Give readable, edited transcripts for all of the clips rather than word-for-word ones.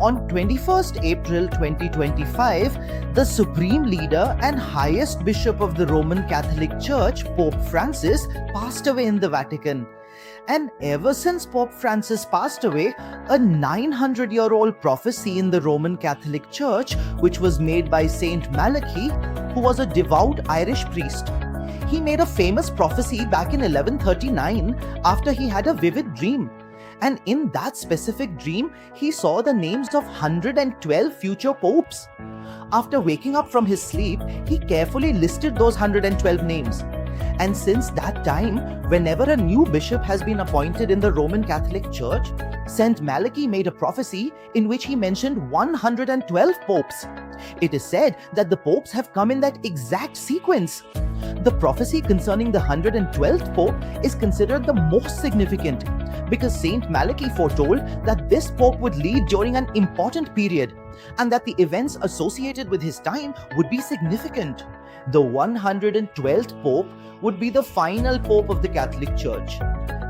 On 21st April 2025, the supreme leader and highest bishop of the Roman Catholic Church, Pope Francis, passed away in the Vatican. And ever since Pope Francis passed away, a 900-year-old prophecy in the Roman Catholic Church, which was made by Saint Malachy, who was a devout Irish priest. He made a famous prophecy back in 1139 after he had a vivid dream. And in that specific dream, he saw the names of 112 future popes. After waking up from his sleep, he carefully listed those 112 names. And since that time, whenever a new bishop has been appointed in the Roman Catholic Church, Saint Malachy made a prophecy in which he mentioned 112 popes. It is said that the popes have come in that exact sequence. The prophecy concerning the 112th pope is considered the most significant because Saint Malachy foretold that this pope would lead during an important period and that the events associated with his time would be significant. The 112th pope would be the final pope of the Catholic Church,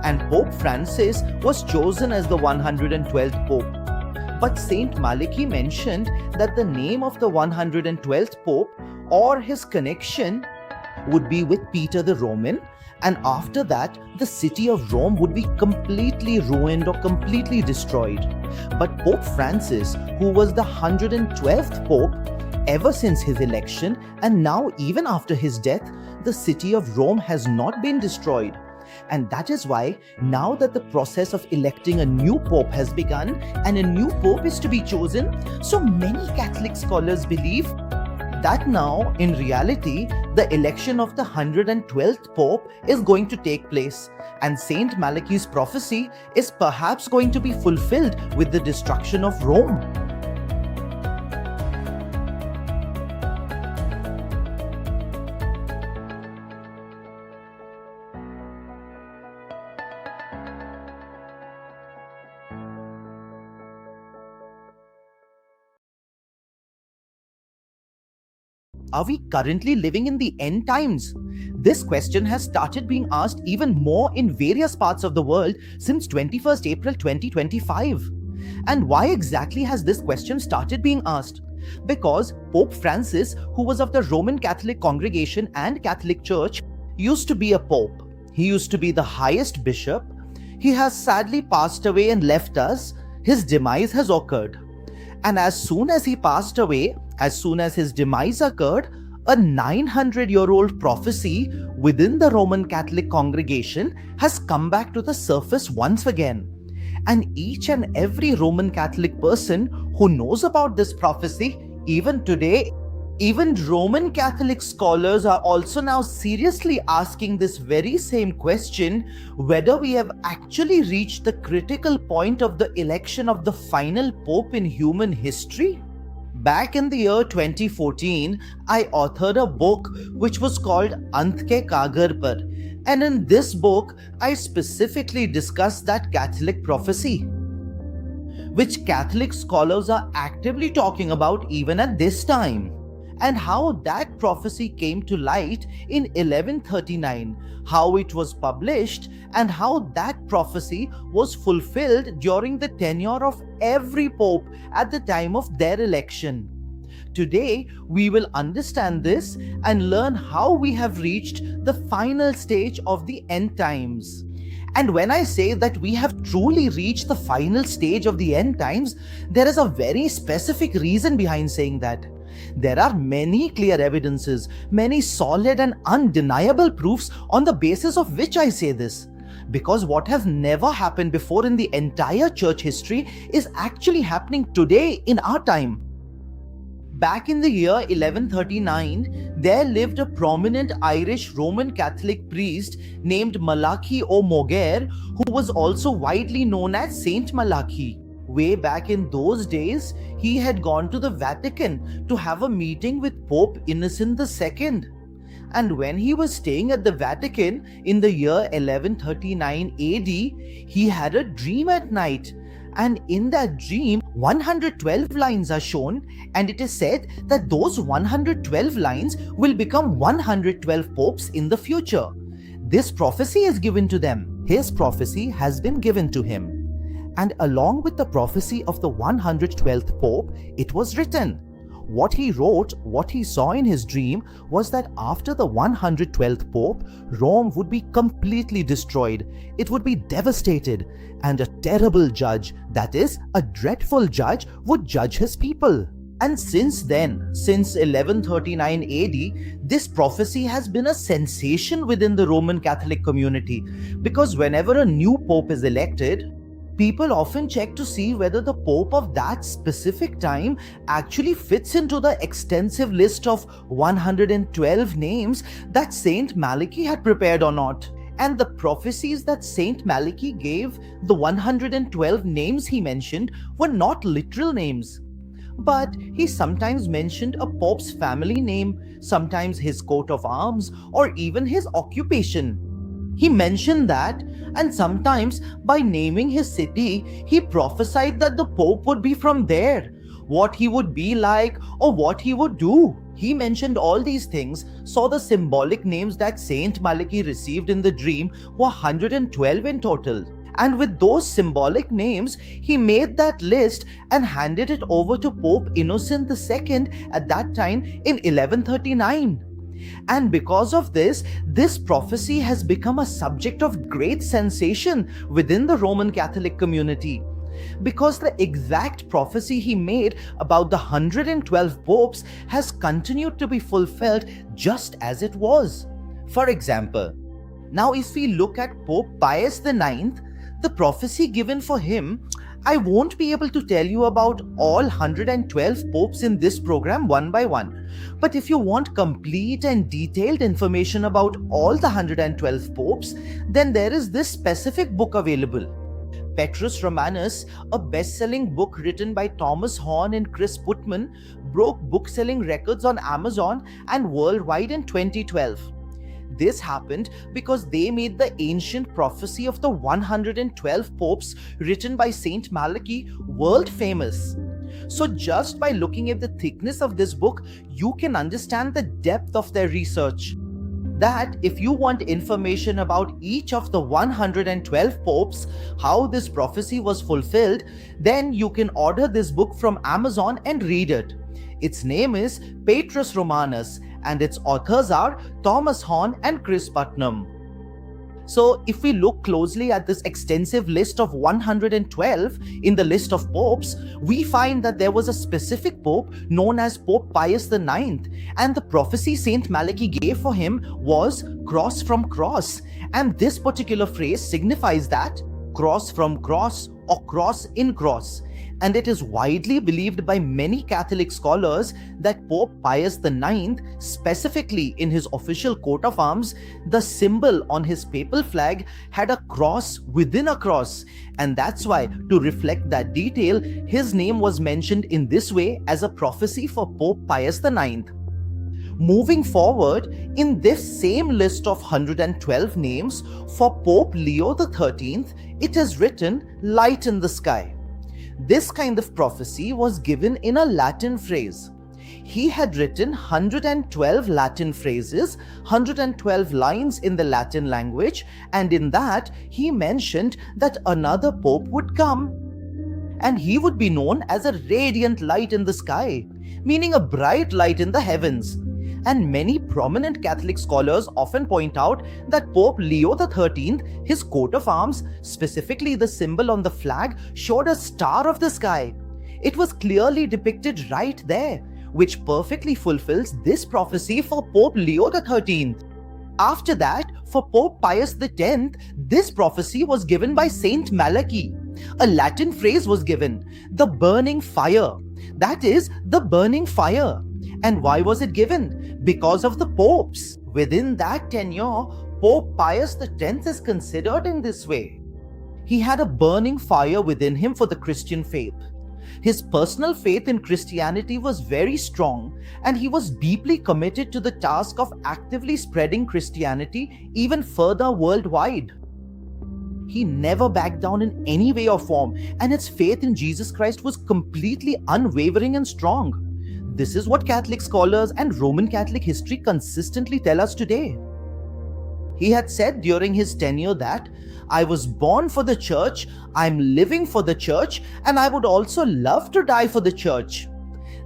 and Pope Francis was chosen as the 112th pope. But Saint Malachy mentioned that the name of the 112th pope or his connection would be with Peter the Roman, and after that the city of Rome would be completely ruined or completely destroyed. But Pope Francis, who was the 112th pope, ever since his election and now even after his death, the city of Rome has not been destroyed. And that is why now that the process of electing a new pope has begun and a new pope is to be chosen, so many Catholic scholars believe that now in reality the election of the 112th pope is going to take place, and Saint Malachy's prophecy is perhaps going to be fulfilled with the destruction of Rome. Are we currently living in the end times? This question has started being asked even more in various parts of the world since 21st April 2025. And why exactly has this question started being asked? Because Pope Francis, who was of the Roman Catholic congregation and Catholic Church, used to be a pope. He used to be the highest bishop. He has sadly passed away and left us. His demise has occurred. And as soon as he passed away, as soon as his demise occurred, a 900-year-old prophecy within the Roman Catholic congregation has come back to the surface once again. And each and every Roman Catholic person who knows about this prophecy, even today, even Roman Catholic scholars are also now seriously asking this very same question, whether we have actually reached the critical point of the election of the final pope in human history. Back in the year 2014, I authored a book which was called Ant Ke Kagar Par, and in this book, I specifically discussed that Catholic prophecy, which Catholic scholars are actively talking about even at this time, and how that prophecy came to light in 1139, how it was published, and how that prophecy was fulfilled during the tenure of every pope at the time of their election. Today, we will understand this and learn how we have reached the final stage of the end times. And when I say that we have truly reached the final stage of the end times, there is a very specific reason behind saying that. There are many clear evidences, many solid and undeniable proofs on the basis of which I say this. Because what has never happened before in the entire church history is actually happening today in our time. Back in the year 1139, there lived a prominent Irish Roman Catholic priest named Malachy O'Mogair, who was also widely known as Saint Malachy. Way back in those days, he had gone to the Vatican to have a meeting with Pope Innocent II. And when he was staying at the Vatican in the year 1139 AD, he had a dream at night. And in that dream, 112 lines are shown, and it is said that those 112 lines will become 112 popes in the future. This prophecy is given to them. His prophecy has been given to him. And along with the prophecy of the 112th Pope, it was written. What he wrote, what he saw in his dream, was that after the 112th Pope, Rome would be completely destroyed. It would be devastated, and a terrible judge, that is, a dreadful judge, would judge his people. And since then, since 1139 AD, this prophecy has been a sensation within the Roman Catholic community, because whenever a new Pope is elected, people often check to see whether the Pope of that specific time actually fits into the extensive list of 112 names that Saint Malachy had prepared or not. And the prophecies that Saint Malachy gave, the 112 names he mentioned, were not literal names. But he sometimes mentioned a Pope's family name, sometimes his coat of arms, or even his occupation. He mentioned that, and sometimes by naming his city, he prophesied that the Pope would be from there, what he would be like, or what he would do. He mentioned all these things, so the symbolic names that Saint Malachy received in the dream were 112 in total. And with those symbolic names, he made that list and handed it over to Pope Innocent II at that time in 1139. And because of this prophecy has become a subject of great sensation within the Roman Catholic community. Because the exact prophecy he made about the 112 popes has continued to be fulfilled just as it was. For example, now if we look at Pope Pius IX, the prophecy given for him, I won't be able to tell you about all 112 popes in this program one by one. But if you want complete and detailed information about all the 112 popes, then there is this specific book available. Petrus Romanus, a best-selling book written by Thomas Horn and Chris Putman, broke book-selling records on Amazon and worldwide in 2012. This happened because they made the ancient prophecy of the 112 popes written by Saint Malachy world famous. So just by looking at the thickness of this book, you can understand the depth of their research. That if you want information about each of the 112 popes, how this prophecy was fulfilled, then you can order this book from Amazon and read it. Its name is Petrus Romanus, and its authors are Thomas Horn and Chris Putnam. So if we look closely at this extensive list of 112 in the list of popes, we find that there was a specific pope known as Pope Pius IX, and the prophecy Saint Malachy gave for him was cross from cross. And this particular phrase signifies that cross from cross or cross in cross. And it is widely believed by many Catholic scholars that Pope Pius IX, specifically in his official coat of arms, the symbol on his papal flag had a cross within a cross. And that's why, to reflect that detail, his name was mentioned in this way as a prophecy for Pope Pius IX. Moving forward, in this same list of 112 names, for Pope Leo XIII, it is written, light in the sky. This kind of prophecy was given in a Latin phrase. He had written 112 Latin phrases, 112 lines in the Latin language, and in that he mentioned that another pope would come, and he would be known as a radiant light in the sky, meaning a bright light in the heavens. And many prominent Catholic scholars often point out that Pope Leo XIII, his coat of arms, specifically the symbol on the flag, showed a star of the sky. It was clearly depicted right there, which perfectly fulfills this prophecy for Pope Leo XIII. After that, for Pope Pius X, this prophecy was given by Saint Malachy. A Latin phrase was given, the burning fire. That is, the burning fire. And why was it given? Because of the popes. Within that tenure, Pope Pius X is considered in this way. He had a burning fire within him for the Christian faith. His personal faith in Christianity was very strong, and he was deeply committed to the task of actively spreading Christianity even further worldwide. He never backed down in any way or form, and his faith in Jesus Christ was completely unwavering and strong. This is what Catholic scholars and Roman Catholic history consistently tell us today. He had said during his tenure that, "I was born for the church, I'm living for the church, and I would also love to die for the church."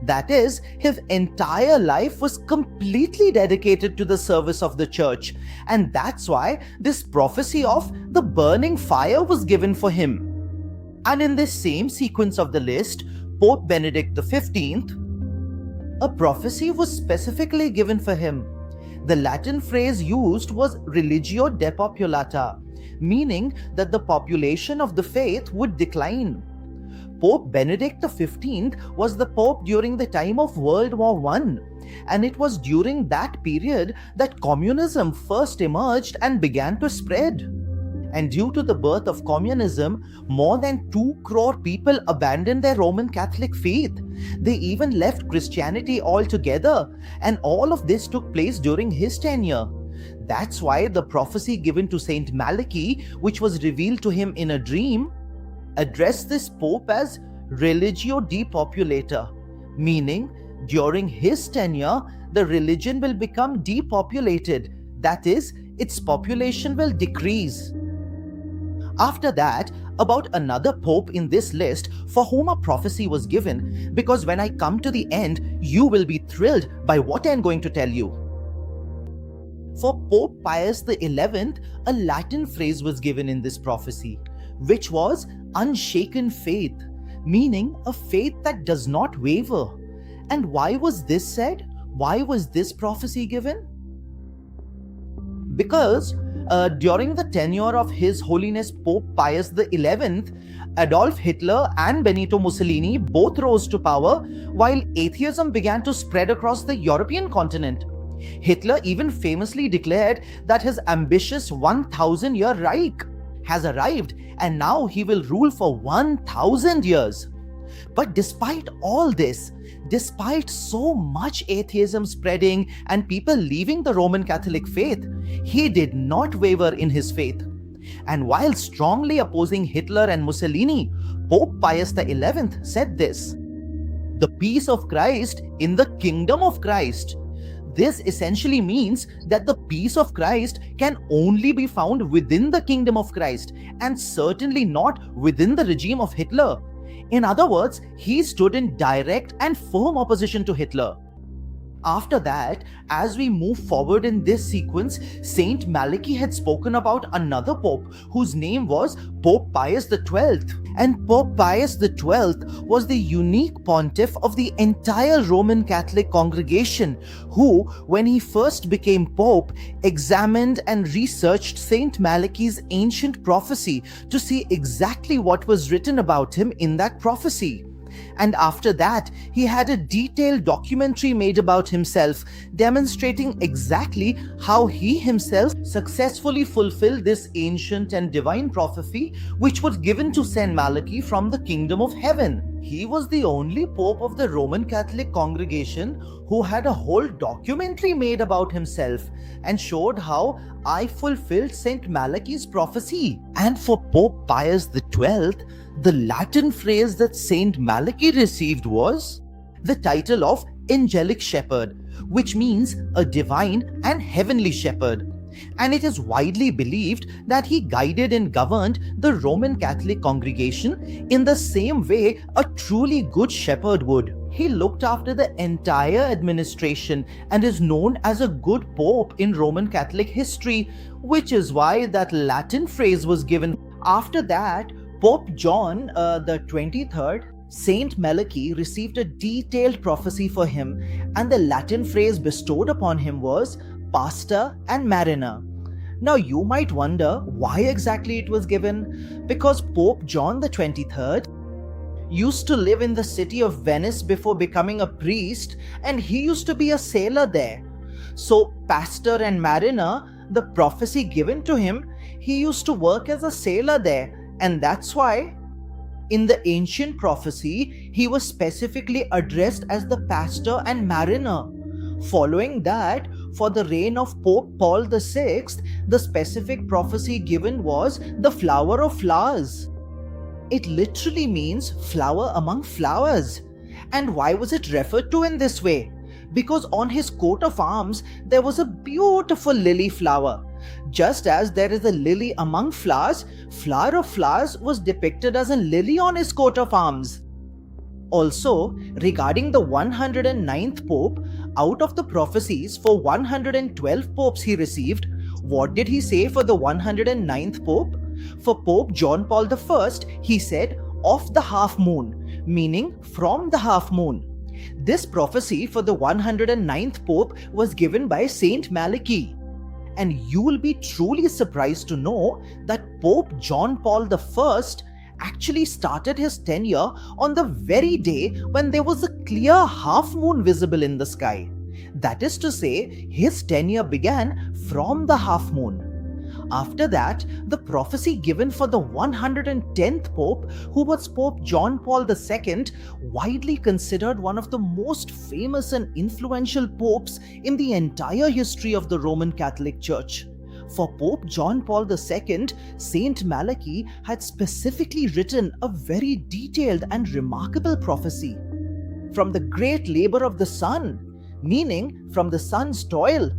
That is, his entire life was completely dedicated to the service of the church, and that's why this prophecy of the burning fire was given for him. And in this same sequence of the list, Pope Benedict XV, a prophecy was specifically given for him. The Latin phrase used was religio depopulata, meaning that the population of the faith would decline. Pope Benedict XV was the Pope during the time of World War I, and it was during that period that communism first emerged and began to spread. And due to the birth of communism, more than 2 crore people abandoned their Roman Catholic faith. They even left Christianity altogether, and all of this took place during his tenure. That's why the prophecy given to Saint Malachy, which was revealed to him in a dream, addressed this Pope as religio depopulata, meaning during his tenure, the religion will become depopulated. That is, its population will decrease. After that, about another pope in this list for whom a prophecy was given, because when I come to the end, you will be thrilled by what I'm going to tell you. For Pope Pius XI, a Latin phrase was given in this prophecy, which was unshaken faith, meaning a faith that does not waver. And why was this said? Why was this prophecy given? Because during the tenure of His Holiness Pope Pius XI, Adolf Hitler and Benito Mussolini both rose to power, while atheism began to spread across the European continent. Hitler even famously declared that his ambitious 1,000-year Reich has arrived, and now he will rule for 1,000 years. But despite all this, despite so much atheism spreading and people leaving the Roman Catholic faith, he did not waver in his faith. And while strongly opposing Hitler and Mussolini, Pope Pius XI said this: "The peace of Christ in the kingdom of Christ." This essentially means that the peace of Christ can only be found within the kingdom of Christ, and certainly not within the regime of Hitler. In other words, he stood in direct and firm opposition to Hitler. After that, as we move forward in this sequence, Saint Malachy had spoken about another pope whose name was Pope Pius XII. And Pope Pius XII was the unique pontiff of the entire Roman Catholic congregation who, when he first became pope, examined and researched Saint Malachy's ancient prophecy to see exactly what was written about him in that prophecy. And after that, he had a detailed documentary made about himself, demonstrating exactly how he himself successfully fulfilled this ancient and divine prophecy which was given to Saint Malachy from the kingdom of heaven. He was the only pope of the Roman Catholic congregation who had a whole documentary made about himself and showed how I fulfilled Saint Malachy's prophecy. And for Pope Pius XII, the Latin phrase that Saint Malachy received was the title of angelic shepherd, which means a divine and heavenly shepherd. And it is widely believed that he guided and governed the Roman Catholic congregation in the same way a truly good shepherd would. He looked after the entire administration and is known as a good pope in Roman Catholic history, which is why that Latin phrase was given. After that, Pope John the 23rd, Saint Malachy received a detailed prophecy for him, and the Latin phrase bestowed upon him was pastor and mariner. Now you might wonder why exactly it was given. Because Pope John the 23rd used to live in the city of Venice before becoming a priest, and he used to be a sailor there. So pastor and mariner, the prophecy given to him, he used to work as a sailor there. And that's why in the ancient prophecy, he was specifically addressed as the pastor and mariner. Following that, for the reign of Pope Paul VI, the specific prophecy given was the flower of flowers. It literally means flower among flowers. And why was it referred to in this way? Because on his coat of arms, there was a beautiful lily flower. Just as there is a lily among flowers, flower of flowers was depicted as a lily on his coat of arms. Also, regarding the 109th Pope, out of the prophecies for 112 popes he received, what did he say for the 109th Pope? For Pope John Paul I, he said, of the half moon, meaning from the half moon. This prophecy for the 109th Pope was given by Saint Malachy. And you will be truly surprised to know that Pope John Paul I actually started his tenure on the very day when there was a clear half moon visible in the sky. That is to say, his tenure began from the half moon. After that, the prophecy given for the 110th Pope, who was Pope John Paul II, widely considered one of the most famous and influential popes in the entire history of the Roman Catholic Church. For Pope John Paul II, Saint Malachy had specifically written a very detailed and remarkable prophecy. From the great labor of the sun, meaning from the sun's toil.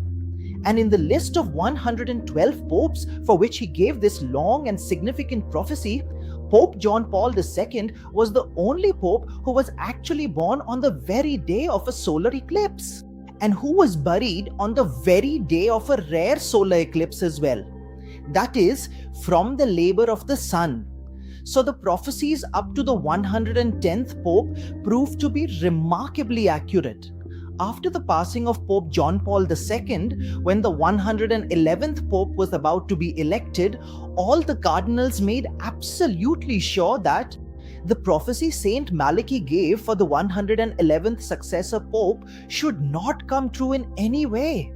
And in the list of 112 popes for which he gave this long and significant prophecy, Pope John Paul II was the only pope who was actually born on the very day of a solar eclipse, and who was buried on the very day of a rare solar eclipse as well. That is, from the labor of the sun. So the prophecies up to the 110th Pope proved to be remarkably accurate. After the passing of Pope John Paul II, when the 111th Pope was about to be elected, all the cardinals made absolutely sure that the prophecy Saint Malachy gave for the 111th successor Pope should not come true in any way.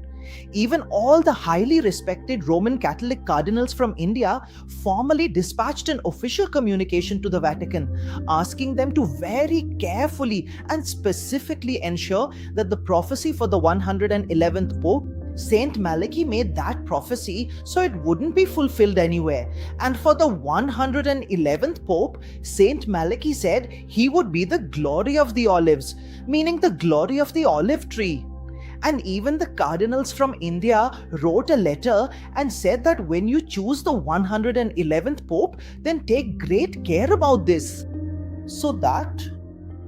Even all the highly respected Roman Catholic cardinals from India formally dispatched an official communication to the Vatican, asking them to very carefully and specifically ensure that the prophecy for the 111th Pope, Saint Malachy made that prophecy so it wouldn't be fulfilled anywhere. And for the 111th Pope, Saint Malachy said he would be the glory of the olives, meaning the glory of the olive tree. And even the cardinals from India wrote a letter and said that when you choose the 111th Pope, then take great care about this, so that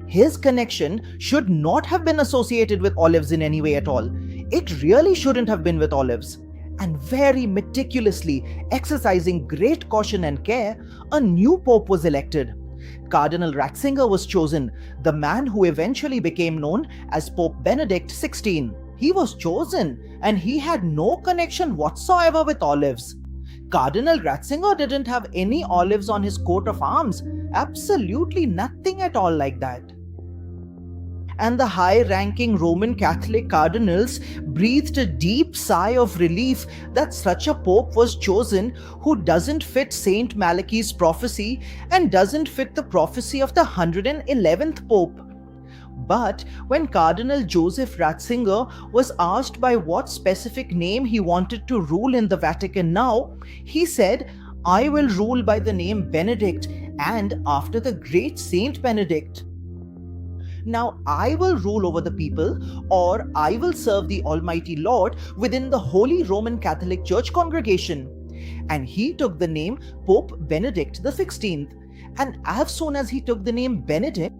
his connection should not have been associated with olives in any way at all. It really shouldn't have been with olives. And very meticulously, exercising great caution and care, a new Pope was elected. Cardinal Ratzinger was chosen, the man who eventually became known as Pope Benedict XVI. He was chosen, and he had no connection whatsoever with olives. Cardinal Ratzinger didn't have any olives on his coat of arms, absolutely nothing at all like that. And the high-ranking Roman Catholic cardinals breathed a deep sigh of relief that such a pope was chosen who doesn't fit Saint Malachy's prophecy and doesn't fit the prophecy of the 111th Pope. But when Cardinal Joseph Ratzinger was asked by what specific name he wanted to rule in the Vatican now, he said, "I will rule by the name Benedict, and after the great Saint Benedict. Now I will rule over the people, or I will serve the Almighty Lord within the Holy Roman Catholic Church congregation." And he took the name Pope Benedict XVI. And as soon as he took the name Benedict,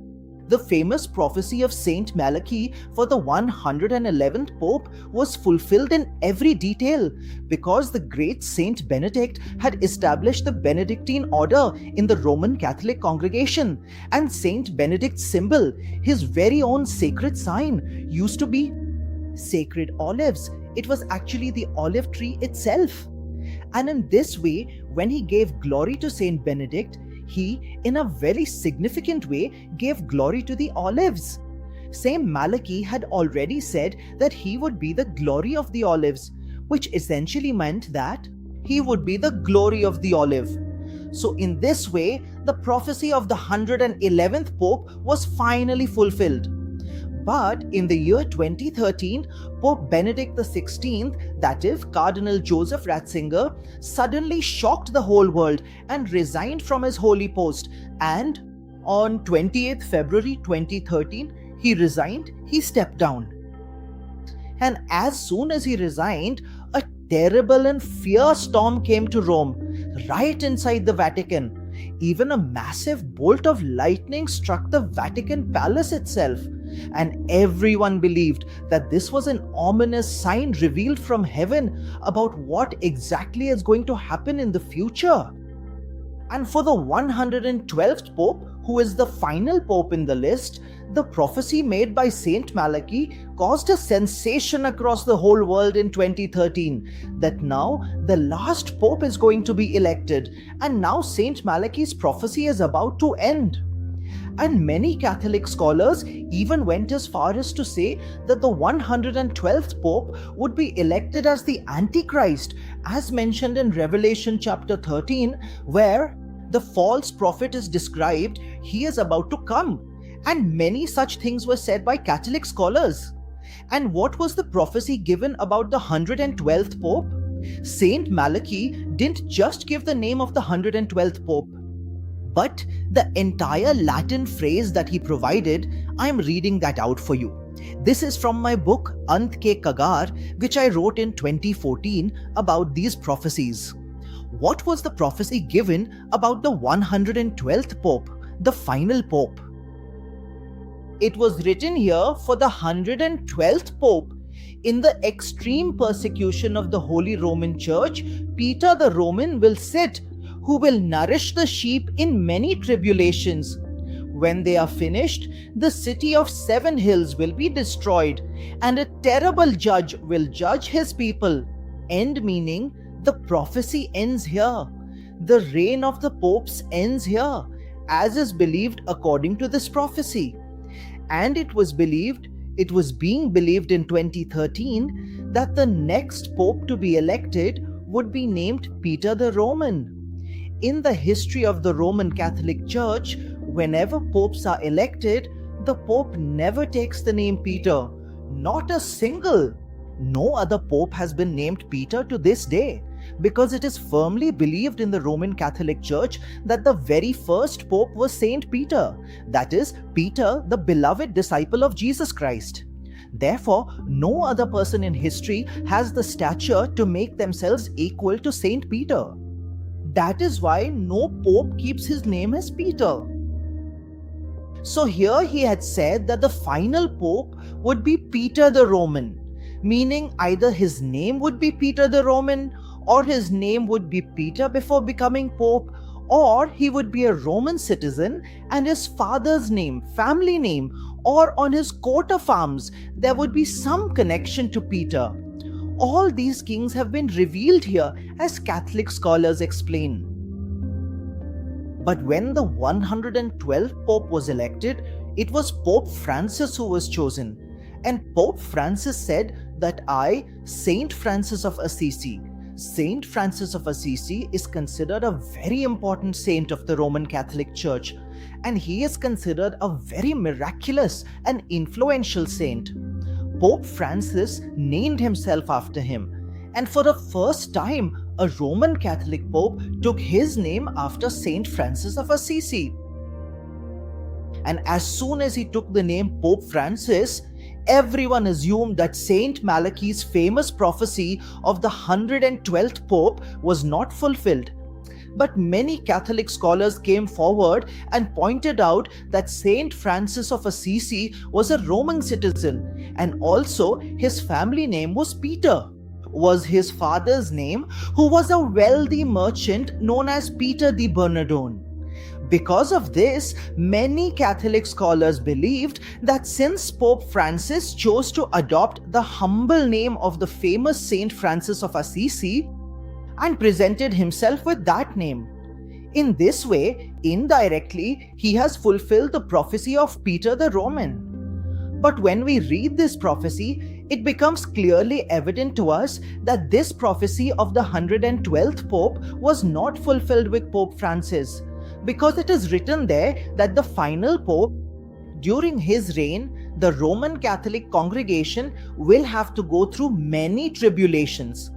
the famous prophecy of Saint Malachy for the 111th Pope was fulfilled in every detail, because the great Saint Benedict had established the Benedictine order in the Roman Catholic congregation, and Saint Benedict's symbol, his very own sacred sign, used to be sacred olives. It was actually the olive tree itself. And in this way, when he gave glory to Saint Benedict, he, in a very significant way, gave glory to the olives. Saint Malachy had already said that he would be the glory of the olives, which essentially meant that he would be the glory of the olive. So in this way, the prophecy of the 111th Pope was finally fulfilled. But in the year 2013, Pope Benedict XVI, that is, Cardinal Joseph Ratzinger, suddenly shocked the whole world and resigned from his holy post. And on 28th February 2013, he resigned, he stepped down. And as soon as he resigned, a terrible and fierce storm came to Rome, right inside the Vatican. Even a massive bolt of lightning struck the Vatican palace itself, and everyone believed that this was an ominous sign revealed from heaven about what exactly is going to happen in the future. And for the 112th Pope, who is the final Pope in the list, the prophecy made by Saint Malachy caused a sensation across the whole world in 2013 that now the last Pope is going to be elected, and now Saint Malachy's prophecy is about to end. And many Catholic scholars even went as far as to say that the 112th Pope would be elected as the Antichrist, as mentioned in Revelation chapter 13, where the false prophet is described, he is about to come. And many such things were said by Catholic scholars. And what was the prophecy given about the 112th Pope? Saint Malachy didn't just give the name of the 112th Pope, but the entire Latin phrase that he provided. I'm reading that out for you. This is from my book Ant Ke Kagar, which I wrote in 2014 about these prophecies. What was the prophecy given about the 112th Pope, the final Pope? It was written here for the 112th Pope. In the extreme persecution of the Holy Roman Church, Peter the Roman will sit, who will nourish the sheep in many tribulations. When they are finished, the city of 7 hills will be destroyed, and a terrible judge will judge his people. End meaning, the prophecy ends here. The reign of the popes ends here, as is believed according to this prophecy. And it was being believed in 2013 that the next pope to be elected would be named Peter the Roman. In the history of the Roman Catholic Church, whenever popes are elected, the pope never takes the name Peter. Not a single. No other pope has been named Peter to this day, because it is firmly believed in the Roman Catholic Church that the very first pope was Saint Peter, that is, Peter, the beloved disciple of Jesus Christ. Therefore, no other person in history has the stature to make themselves equal to Saint Peter. That is why no pope keeps his name as Peter. So here he had said that the final pope would be Peter the Roman, meaning either his name would be Peter the Roman, or his name would be Peter before becoming pope, or he would be a Roman citizen and his father's name, family name, or on his coat of arms there would be some connection to Peter. All these kings have been revealed here, as Catholic scholars explain. But when the 112th Pope was elected, it was Pope Francis who was chosen. And Pope Francis said that I, Saint Francis of Assisi is considered a very important saint of the Roman Catholic Church, and he is considered a very miraculous and influential saint. Pope Francis named himself after him, and for the first time, a Roman Catholic Pope took his name after Saint Francis of Assisi. And as soon as he took the name Pope Francis, everyone assumed that Saint Malachy's famous prophecy of the 112th Pope was not fulfilled. But many Catholic scholars came forward and pointed out that Saint Francis of Assisi was a Roman citizen, and also his family name was Peter, was his father's name, who was a wealthy merchant known as Peter the Bernardone. Because of this, many Catholic scholars believed that since Pope Francis chose to adopt the humble name of the famous Saint Francis of Assisi and presented himself with that name, in this way, indirectly, he has fulfilled the prophecy of Peter the Roman. But when we read this prophecy, it becomes clearly evident to us that this prophecy of the 112th Pope was not fulfilled with Pope Francis, because it is written there that the final Pope, during his reign, the Roman Catholic congregation will have to go through many tribulations.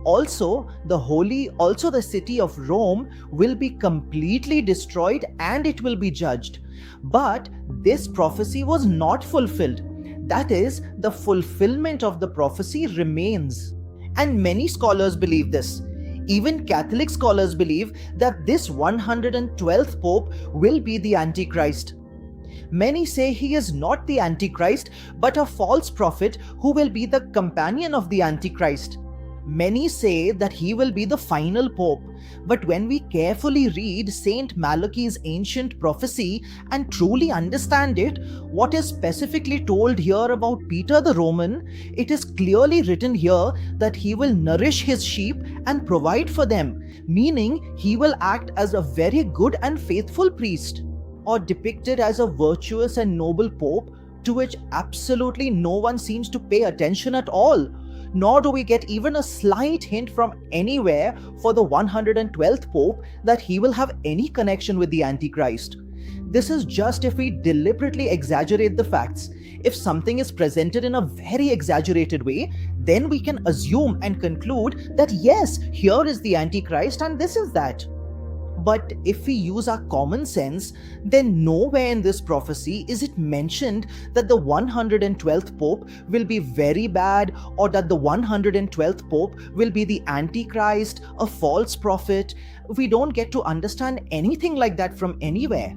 Also, the city of Rome will be completely destroyed and it will be judged. But this prophecy was not fulfilled. That is, the fulfillment of the prophecy remains. And many scholars believe this. Even Catholic scholars believe that this 112th Pope will be the Antichrist. Many say he is not the Antichrist, but a false prophet who will be the companion of the Antichrist. Many say that he will be the final pope, but when we carefully read Saint Malachy's ancient prophecy and truly understand it, what is specifically told here about Peter the Roman, it is clearly written here that he will nourish his sheep and provide for them, meaning he will act as a very good and faithful priest, or depicted as a virtuous and noble pope to which absolutely no one seems to pay attention at all. Nor do we get even a slight hint from anywhere for the 112th Pope that he will have any connection with the Antichrist. This is just if we deliberately exaggerate the facts. If something is presented in a very exaggerated way, then we can assume and conclude that yes, here is the Antichrist and this is that. But if we use our common sense, then nowhere in this prophecy is it mentioned that the 112th Pope will be very bad, or that the 112th Pope will be the Antichrist, a false prophet. We don't get to understand anything like that from anywhere.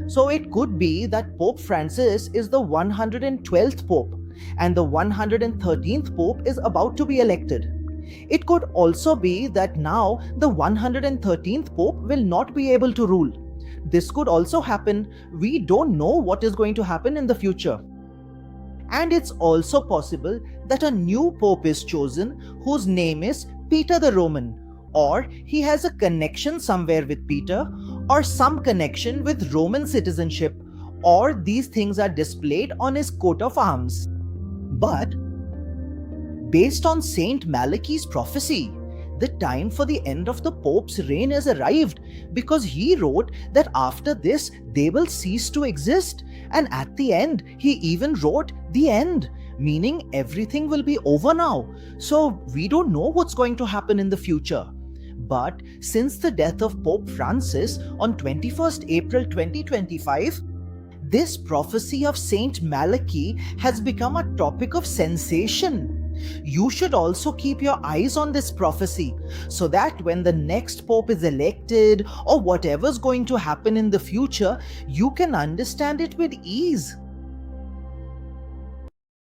So it could be that Pope Francis is the 112th Pope, and the 113th Pope is about to be elected. It could also be that now the 113th Pope will not be able to rule. This could also happen. We don't know what is going to happen in the future. And it's also possible that a new Pope is chosen whose name is Peter the Roman, or he has a connection somewhere with Peter, or some connection with Roman citizenship, or these things are displayed on his coat of arms. But based on Saint Malachy's prophecy, the time for the end of the Pope's reign has arrived, because he wrote that after this they will cease to exist, and at the end he even wrote the end, meaning everything will be over now. So we don't know what's going to happen in the future. But since the death of Pope Francis on 21st April 2025, this prophecy of Saint Malachy has become a topic of sensation. You should also keep your eyes on this prophecy so that when the next Pope is elected or whatever's going to happen in the future, you can understand it with ease.